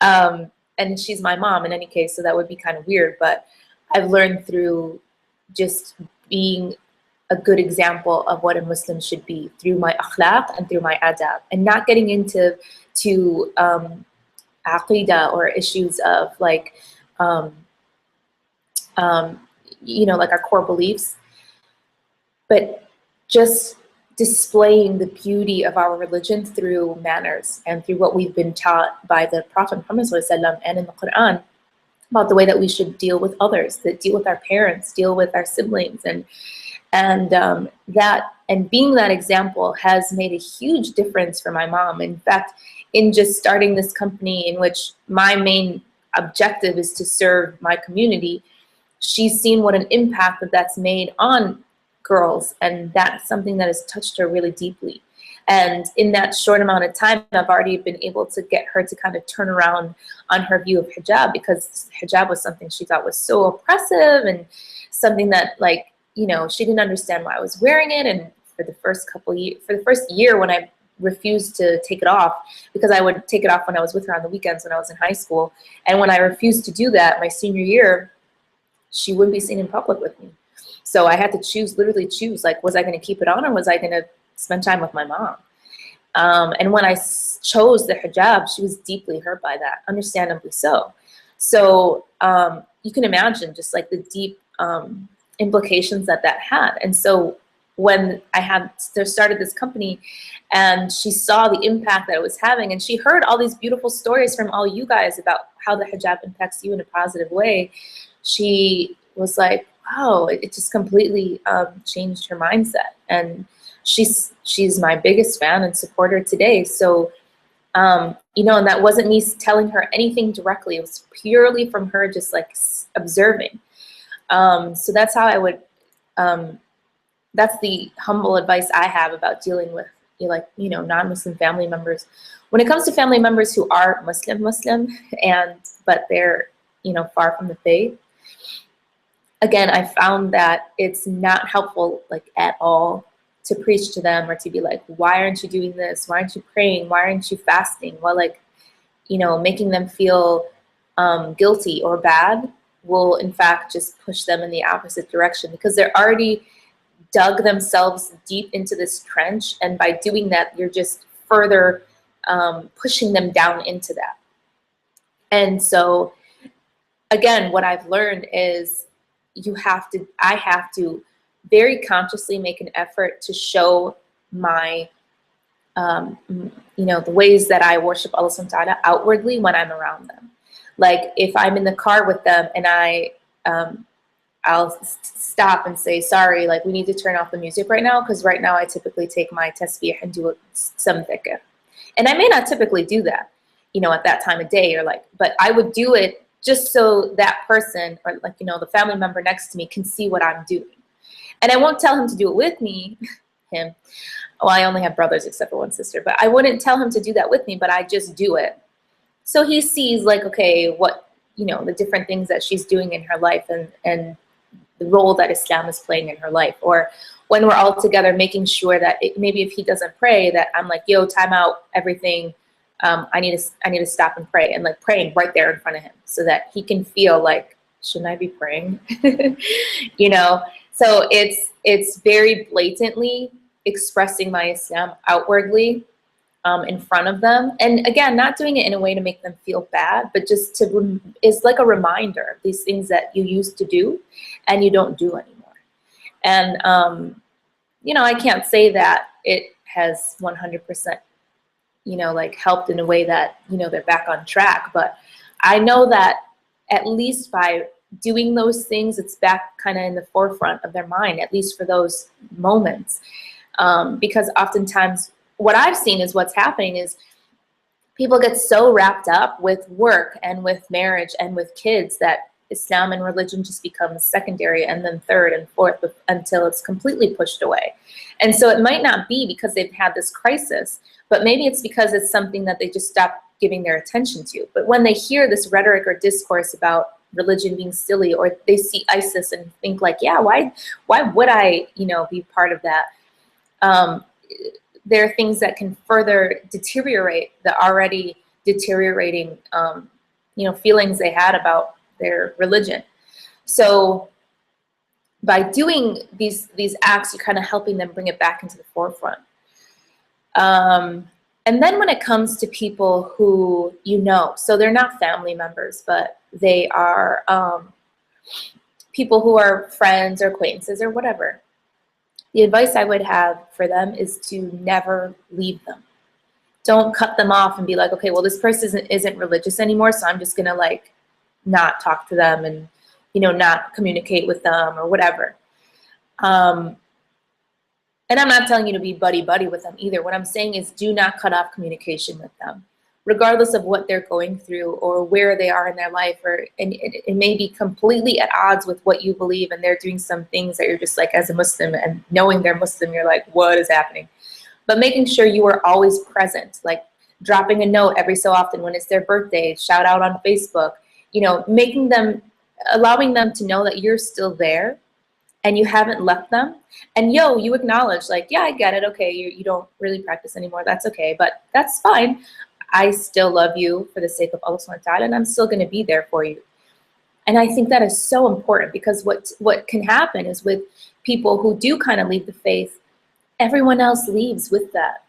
And she's my mom in any case, so that would be kind of weird, but I've learned through just being a good example of what a Muslim should be through my akhlaq and through my adab, and not getting into aqidah or issues of like, like our core beliefs, but just displaying the beauty of our religion through manners and through what we've been taught by the Prophet Muhammad ﷺ and in the Quran about the way that we should deal with others, that deal with our parents, deal with our siblings, and being that example has made a huge difference for my mom. In fact, in just starting this company in which my main objective is to serve my community, she's seen what an impact that's made on girls, and that's something that has touched her really deeply. And in that short amount of time, I've already been able to get her to kind of turn around on her view of hijab, because hijab was something she thought was so oppressive and something that, like, she didn't understand why I was wearing it. And for the first year when I refused to take it off, because I would take it off when I was with her on the weekends when I was in high school, and when I refused to do that my senior year, she wouldn't be seen in public with me. So I had to literally choose, like, was I going to keep it on or was I going to spend time with my mom? And when I chose the hijab, she was deeply hurt by that, understandably so. So you can imagine just like the deep implications that that had. And so when I had started this company and she saw the impact that it was having, and she heard all these beautiful stories from all you guys about how the hijab impacts you in a positive way, she was like, wow, it just completely changed her mindset. And she's my biggest fan and supporter today. So, you know, and that wasn't me telling her anything directly. It was purely from her just like observing. So that's how I would, that's the humble advice I have about dealing with non-Muslim family members. When it comes to family members who are Muslim, but they're, far from the faith, again, I found that it's not helpful, like, at all to preach to them or to be like, why aren't you doing this? Why aren't you praying? Why aren't you fasting? Well, like, making them feel guilty or bad will, in fact, just push them in the opposite direction, because they're already dug themselves deep into this trench. And by doing that, you're just further pushing them down into that. And so, again, what I've learned is I have to very consciously make an effort to show my, the ways that I worship Allah subhanahu wa ta'ala outwardly when I'm around them. Like, if I'm in the car with them and I'll stop and say, sorry, like, we need to turn off the music right now, because right now I typically take my tasbih and do some dhikr. And I may not typically do that, at that time of day, but I would do it just so that person, or the family member next to me, can see what I'm doing. And I won't tell him to do it with me, him. Well, I only have brothers except for one sister, but I wouldn't tell him to do that with me, but I just do it. So he sees, like, okay, what, the different things that she's doing in her life, and the role that Islam is playing in her life. Or when we're all together, making sure that maybe if he doesn't pray, that I'm like, yo, time out everything. I need to stop and pray, and like praying right there in front of him, so that he can feel like, shouldn't I be praying? So it's very blatantly expressing my Islam outwardly in front of them. And again, not doing it in a way to make them feel bad, but just is like a reminder of these things that you used to do and you don't do anymore. And, I can't say that it has 100%, like, helped in a way that, they're back on track. But I know that at least by doing those things, it's back kind of in the forefront of their mind, at least for those moments. Because oftentimes what I've seen is what's happening is people get so wrapped up with work and with marriage and with kids that Islam and religion just becomes secondary, and then third and fourth, until it's completely pushed away. And so it might not be because they've had this crisis, but maybe it's because it's something that they just stopped giving their attention to. But when they hear this rhetoric or discourse about religion being silly, or they see ISIS and think like, yeah, why would I, be part of that? There are things that can further deteriorate the already deteriorating, feelings they had about their religion. So by doing these acts, you're kind of helping them bring it back into the forefront. And then when it comes to people who, so they're not family members, but they are people who are friends or acquaintances or whatever, the advice I would have for them is to never leave them. Don't cut them off and be like, okay, well, this person isn't religious anymore, so I'm just gonna like not talk to them and not communicate with them or whatever. And I'm not telling you to be buddy-buddy with them either. What I'm saying is, do not cut off communication with them, regardless of what they're going through or where they are in their life. And it may be completely at odds with what you believe, and they're doing some things that you're just like, as a Muslim, and knowing they're Muslim, you're like, what is happening? But making sure you are always present, like dropping a note every so often when it's their birthday, shout out on Facebook, allowing them to know that you're still there and you haven't left them. And you acknowledge, like, yeah, I get it. Okay, you don't really practice anymore. That's okay, but that's fine. I still love you for the sake of Allah subhanahu wa ta'ala, and I'm still going to be there for you. And I think that is so important, because what can happen is, with people who do kind of leave the faith, everyone else leaves with that.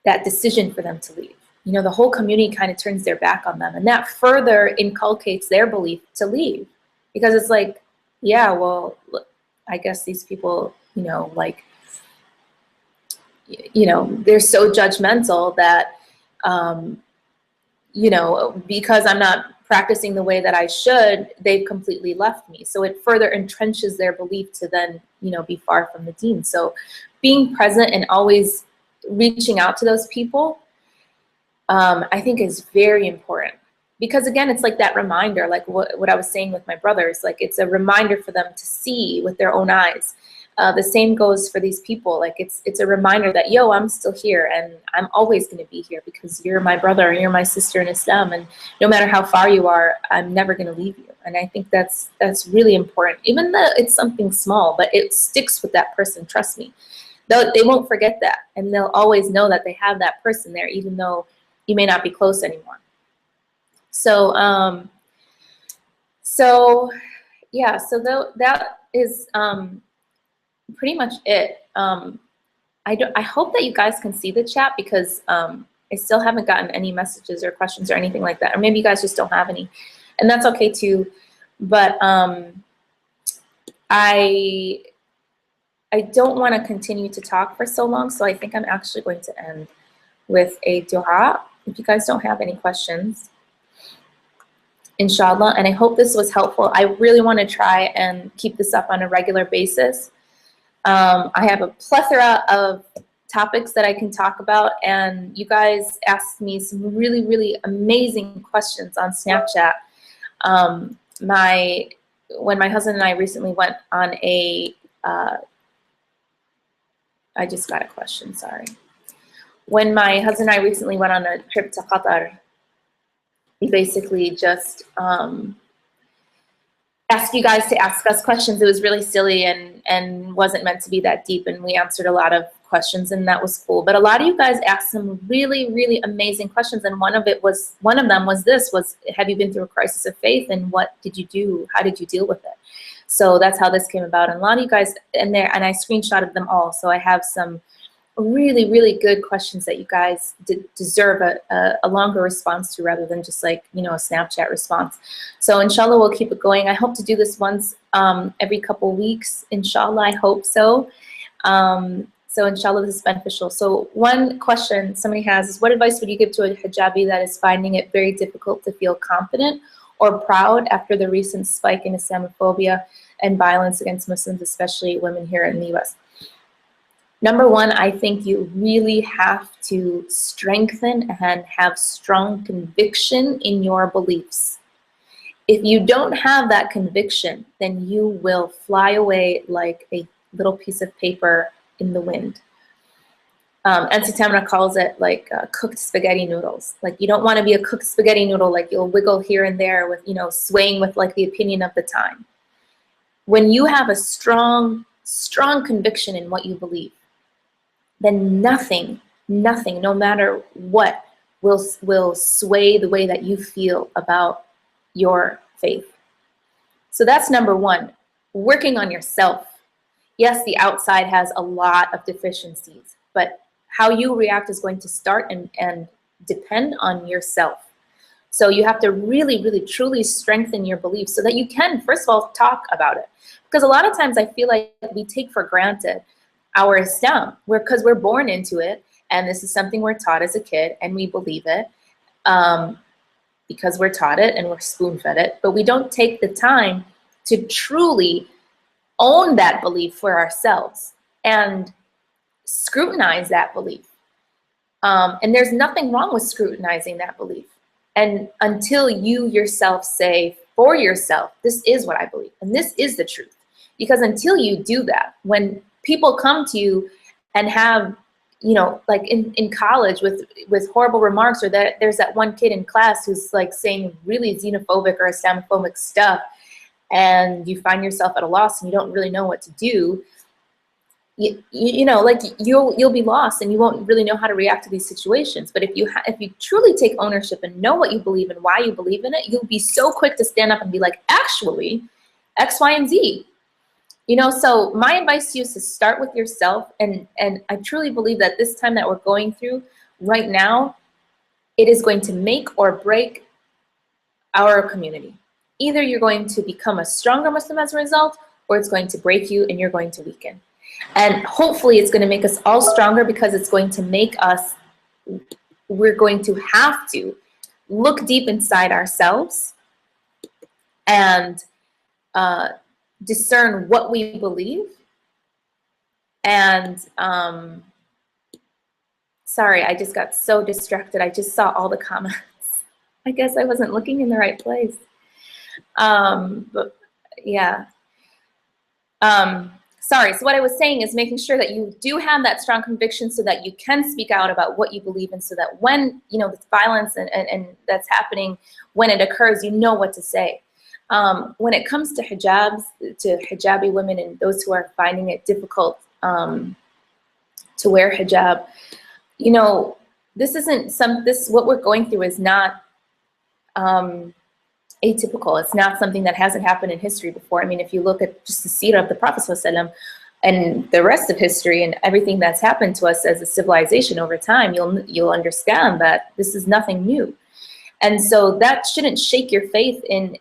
that decision for them to leave. You know, the whole community kind of turns their back on them, and that further inculcates their belief to leave, because it's like, yeah, well, look, I guess these people, you know, like, you know, they're so judgmental that, you know, because I'm not practicing the way that I should, they've completely left me. So it further entrenches their belief to then, you know, be far from the deen. So being present and always reaching out to those people, I think is very important. Because again, it's like that reminder, like what I was saying with my brothers, like it's a reminder for them to see with their own eyes. The same goes for these people. Like it's a reminder that, yo, I'm still here and I'm always going to be here because you're my brother, you're my sister in Islam, and no matter how far you are, I'm never going to leave you. And I think that's really important, even though it's something small, but it sticks with that person. Trust me, they won't forget that, and they'll always know that they have that person there, even though you may not be close anymore. So, yeah, so that is pretty much it. I hope that you guys can see the chat, because I still haven't gotten any messages or questions or anything like that, or maybe you guys just don't have any, and that's okay too. But I don't want to continue to talk for so long, so I think I'm actually going to end with a dua, if you guys don't have any questions, inshallah. And I hope this was helpful. I really want to try and keep this up on a regular basis. I have a plethora of topics that I can talk about, and you guys asked me some really, really amazing questions on Snapchat. When my husband and I recently went on a, I just got a question, sorry. When my husband and I recently went on a trip to Qatar, we basically just asked you guys to ask us questions. It was really silly and wasn't meant to be that deep, and we answered a lot of questions, and that was cool. But a lot of you guys asked some really, really amazing questions, and one of them was this: have you been through a crisis of faith, and what did you do? How did you deal with it? So that's how this came about. And a lot of you guys in there, and I screenshotted them all, so I have some really, really good questions that you guys deserve a longer response to, rather than just like, you know, a Snapchat response. So inshallah, we'll keep it going. I hope to do this once every couple weeks, inshallah. I hope so. So inshallah, this is beneficial. So one question somebody has is, what advice would you give to a hijabi that is finding it very difficult to feel confident or proud after the recent spike in Islamophobia and violence against Muslims, especially women here in the US? Number one, I think you really have to strengthen and have strong conviction in your beliefs. If you don't have that conviction, then you will fly away like a little piece of paper in the wind. Auntie Tamara calls it like cooked spaghetti noodles. Like, you don't want to be a cooked spaghetti noodle, like you'll wiggle here and there with, you know, swaying with like the opinion of the time. When you have a strong conviction in what you believe, then nothing, no matter what, will sway the way that you feel about your faith. So that's number one, working on yourself. Yes, the outside has a lot of deficiencies, but how you react is going to start and depend on yourself. So you have to really, really, truly strengthen your beliefs so that you can, first of all, talk about it. Because a lot of times I feel like we take for granted our Islam, because we're born into it, and this is something we're taught as a kid, and we believe it because we're taught it and we're spoon-fed it, but we don't take the time to truly own that belief for ourselves and scrutinize that belief. And there's nothing wrong with scrutinizing that belief. And until you yourself say for yourself, this is what I believe, and this is the truth. Because until you do that, when people come to you and have, you know, like in college with horrible remarks, or that there's that one kid in class who's like saying really xenophobic or Islamophobic stuff, and you find yourself at a loss and you don't really know what to do, you know, like you'll be lost and you won't really know how to react to these situations. But if you truly take ownership and know what you believe and why you believe in it, you'll be so quick to stand up and be like, actually, X, Y, and Z. You know, so my advice to you is to start with yourself, and I truly believe that this time that we're going through, right now, it is going to make or break our community. Either you're going to become a stronger Muslim as a result, or it's going to break you and you're going to weaken. And hopefully it's going to make us all stronger, because it's going to make us, we're going to have to look deep inside ourselves and discern what we believe. And sorry, I just got so distracted. I just saw all the comments. I guess I wasn't looking in the right place. But yeah. Sorry, so what I was saying is making sure that you do have that strong conviction so that you can speak out about what you believe in, so that when, you know, this violence and that's happening, when it occurs, you know what to say. When it comes to hijabs, to hijabi women and those who are finding it difficult to wear hijab, you know, this isn't what we're going through is not atypical. It's not something that hasn't happened in history before. I mean, if you look at just the seerah of the Prophet ﷺ and the rest of history and everything that's happened to us as a civilization over time, you'll understand that this is nothing new. And so that shouldn't shake your faith in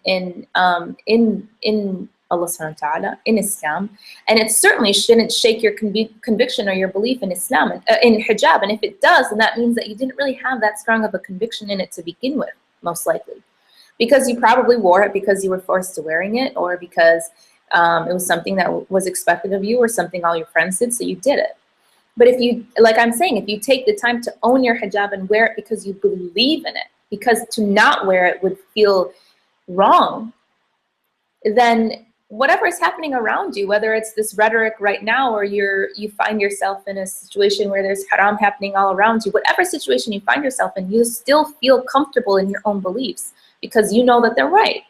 Allah subhanahu wa ta'ala, in Islam. And it certainly shouldn't shake your conviction or your belief in Islam, in hijab. And if it does, then that means that you didn't really have that strong of a conviction in it to begin with, most likely. Because you probably wore it because you were forced to wearing it, or because it was something that was expected of you, or something all your friends did, so you did it. But if you, like I'm saying, if you take the time to own your hijab and wear it because you believe in it, because to not wear it would feel wrong, then whatever is happening around you, whether it's this rhetoric right now, or you find yourself in a situation where there's haram happening all around you, whatever situation you find yourself in, you still feel comfortable in your own beliefs because you know that they're right.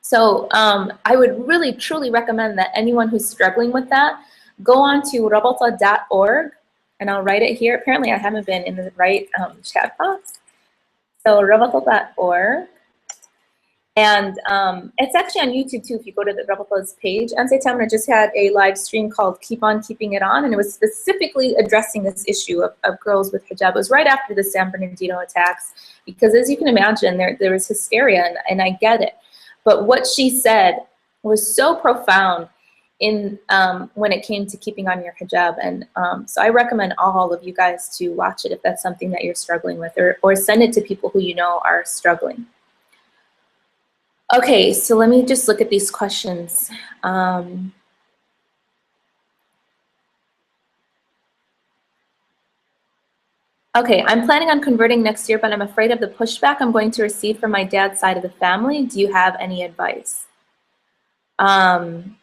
So I would really, truly recommend that anyone who's struggling with that, go on to rabata.org, and I'll write it here. Apparently I haven't been in the right chat box. So rabata.org. And it's actually on YouTube too, if you go to the Rabata's page. Ansay Tamna just had a live stream called Keep On Keeping It On, and it was specifically addressing this issue of girls with hijab. It was right after the San Bernardino attacks, because as you can imagine, there was hysteria, and I get it. But what she said was so profound in when it came to keeping on your hijab. And so I recommend all of you guys to watch it if that's something that you're struggling with, or send it to people who you know are struggling. Okay, so let me just look at these questions. Okay, I'm planning on converting next year, but I'm afraid of the pushback I'm going to receive from my dad's side of the family. Do you have any advice? And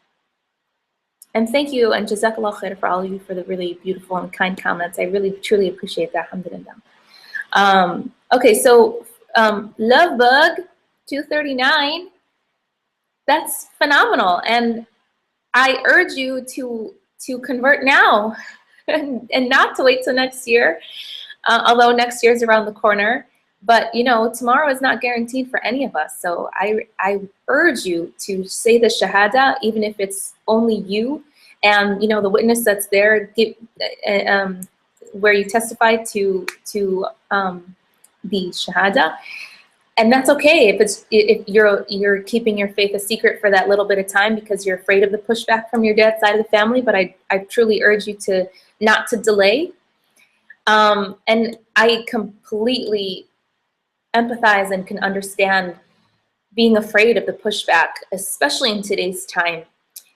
thank you, and Jazakallah khair for all of you for the really beautiful and kind comments. I really, truly appreciate that. Alhamdulillah. Okay, so Lovebug 239, that's phenomenal. And I urge you to convert now and not to wait till next year, although next year is around the corner. But you know, tomorrow is not guaranteed for any of us. So I urge you to say the Shahada, even if it's only you and you know the witness that's there, where you testify to the Shahada. And that's okay if you're keeping your faith a secret for that little bit of time because you're afraid of the pushback from your dad's side of the family. But I truly urge you to not to delay. And I completely empathize and can understand being afraid of the pushback, especially in today's time.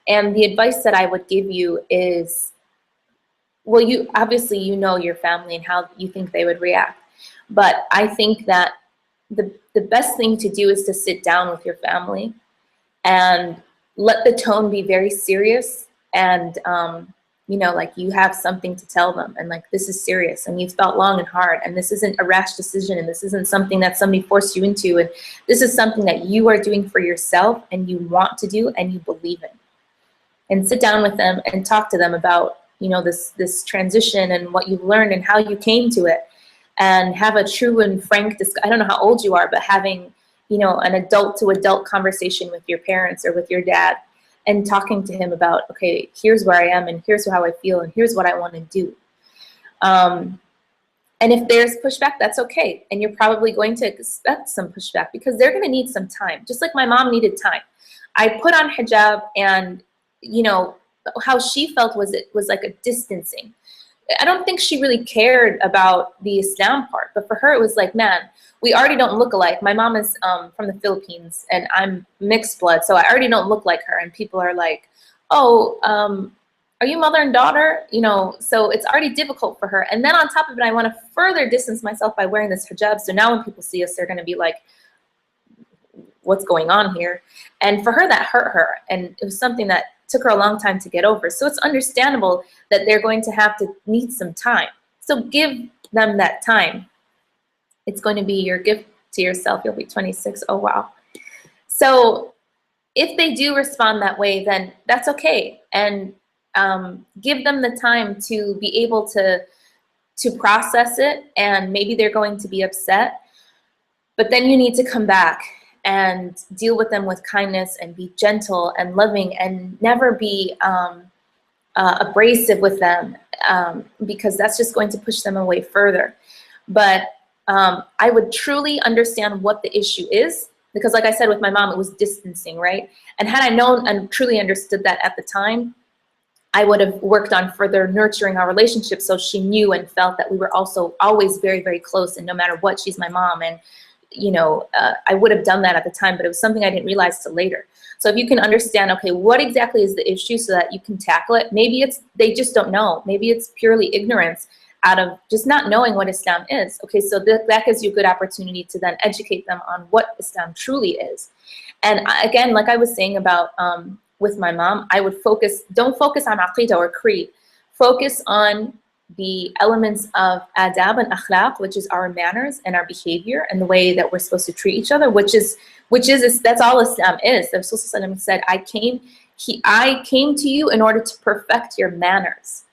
And the advice that I would give you is, well, you obviously you know your family and how you think they would react. But I think that the best thing to do is to sit down with your family and let the tone be very serious, and you know, like you have something to tell them, and like this is serious and you've thought long and hard, and this isn't a rash decision, and this isn't something that somebody forced you into, and this is something that you are doing for yourself and you want to do and you believe in. And sit down with them and talk to them about, you know, this transition and what you've learned and how you came to it. And have a true and frank I don't know how old you are, but having, you know, an adult to adult conversation with your parents or with your dad, and talking to him about, okay, here's where I am and here's how I feel and here's what I want to do. And if there's pushback, that's okay. And you're probably going to expect some pushback because they're going to need some time. Just like my mom needed time. I put on hijab, and you know how she felt was it was like a distancing. I don't think she really cared about the Islam part, but for her it was like, man, we already don't look alike. My mom is from the Philippines, and I'm mixed blood, so I already don't look like her. And people are like, oh, are you mother and daughter? You know, so it's already difficult for her. And then on top of it, I want to further distance myself by wearing this hijab. So now when people see us, they're going to be like, what's going on here? And for her, that hurt her. And it was something that took her a long time to get over. So it's understandable that they're going to have to need some time. So give them that time. It's going to be your gift to yourself. You'll be 26. Oh, wow. So if they do respond that way, then that's okay. And give them the time to be able to process it. And maybe they're going to be upset. But then you need to come back and deal with them with kindness and be gentle and loving and never be abrasive with them, because that's just going to push them away further. But I would truly understand what the issue is, because like I said with my mom, it was distancing, right? And had I known and truly understood that at the time, I would have worked on further nurturing our relationship so she knew and felt that we were also always very, very close, and no matter what, she's my mom. And you know, I would have done that at the time, but it was something I didn't realize till later. So if you can understand, okay, what exactly is the issue so that you can tackle it? Maybe it's, they just don't know. Maybe it's purely ignorance out of just not knowing what Islam is. Okay, so that gives you a good opportunity to then educate them on what Islam truly is. And again, like I was saying about with my mom, I would don't focus on aqidah or creed. Focus on the elements of adab and akhlaq, which is our manners and our behavior and the way that we're supposed to treat each other, which is that's all Islam is. The Rasul said, I came to you in order to perfect your manners.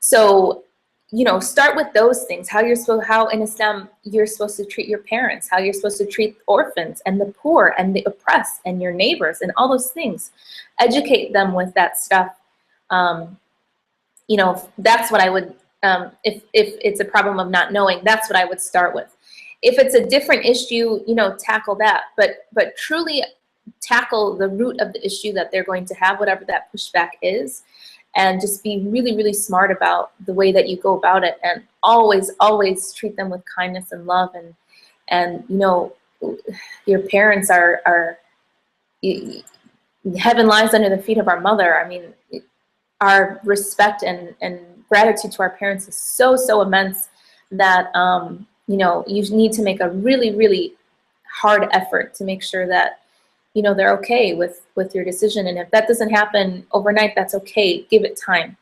So, you know, start with those things. How in Islam you're supposed to treat your parents, how you're supposed to treat orphans and the poor and the oppressed and your neighbors and all those things. Educate them with that stuff. You know, that's what I would, if it's a problem of not knowing, that's what I would start with. If it's a different issue, you know, tackle that, but truly tackle the root of the issue that they're going to have, whatever that pushback is, and just be really, really smart about the way that you go about it, and always, always treat them with kindness and love. And you know, your parents are heaven lies under the feet of our mother. I mean, our respect and gratitude to our parents is so immense that you know, you need to make a really, really hard effort to make sure that, you know, they're okay with your decision. And if that doesn't happen overnight, that's okay. Give it time.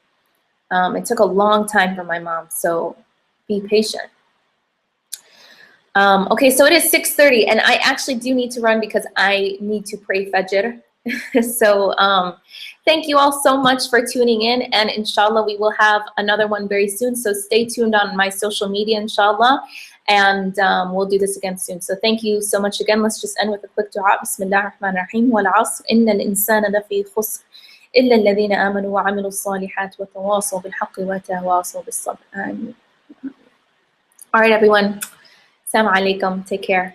It took a long time for my mom, so be patient. Okay, so it is 6:30, and I actually do need to run because I need to pray Fajr. So thank you all so much for tuning in, and inshallah we will have another one very soon. So stay tuned on my social media, inshallah, and we'll do this again soon. So thank you so much again. Let's just end with a quick dua. Bismillah ar-Rahman ar-Rahim. Wal 'asr innal insana lafi khusr illa alladhina amanu wa 'amilu s-salihat wa tawasaw bil haqqi wa tawasaw bis sabr. All right, everyone. Assalamu alaikum. Take care.